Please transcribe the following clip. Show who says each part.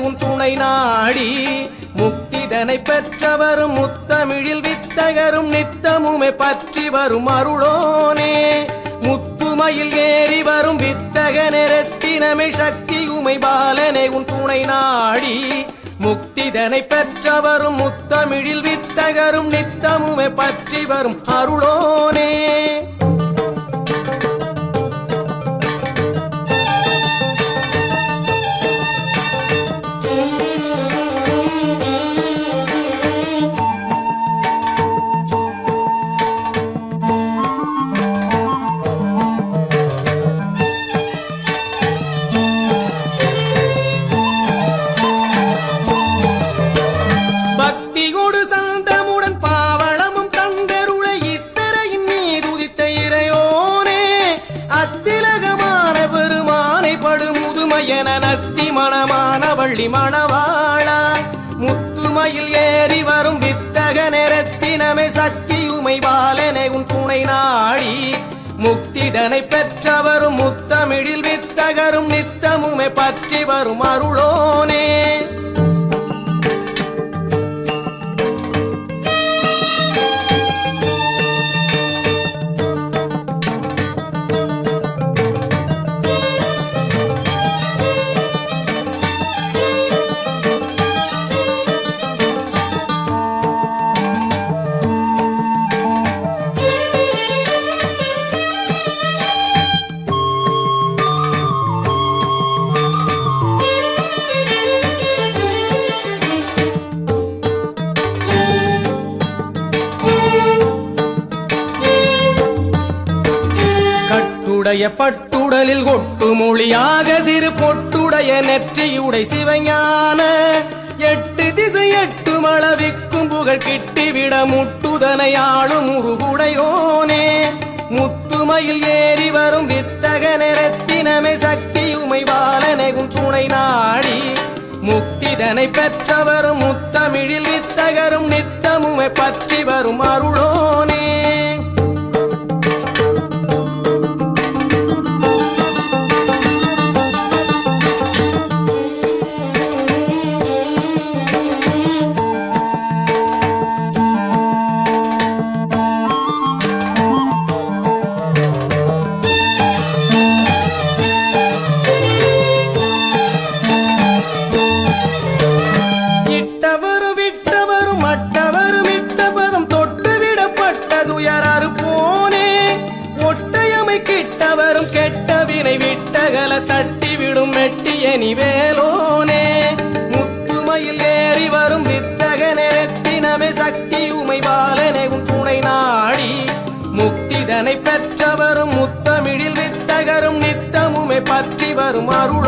Speaker 1: உன் துணை நாடி முக்திதனை பெற்றவரும் முத்தமிழில் வித்தகரும் நித்தமுமே பற்றி வரும் அருளோனே முத்துமையில் ஏறி வரும் வித்தக நிறத்தினமை சக்தி உமை பாலனே உன் துணை நாடி முக்திதனை பெற்றவரும் முத்தமிழில் வித்தகரும் நித்தமுமே பற்றி வரும் அருளோனே மணவாளா முத்துமையில் ஏறி வரும் வித்தக நிறத்தினமே சக்தி உமை பாலனே உன் துணை நாடி முக்திதனை பெற்றவரும் முத்தமிழில் வித்தகரும் நித்தமுமே பற்றி வரும் அருளோனே பட்டுடலில் கொட்டு மொழியாக சிறு பொட்டுடைய நெற்றியுடை சிவஞான எட்டு திசை எட்டு மளவிக்கும் புகழ் கிட்டிவிட முட்டுதனை ஆளும் உருகுடையோனே முத்துமையில் ஏறி வரும் வித்தக நிறத்தினமே சக்தி உமை பாலனை உன் துணை நாடி முக்திதனை பெற்றவரும் முத்தமிழில் வித்தகரும் நித்தமுமை பற்றி வரும் அருளோனே தட்டிவிடும் மெட்டியனி வேலோனே முத்துமையில் ஏறி வரும் வித்தக நிறத்தினமே சக்தி உமை பாலனே உன் துணை நாடி முக்திதனை பெற்றவரும் முத்தமிழில் வித்தகரும் நித்தமுமே பற்றி வரும் அருள்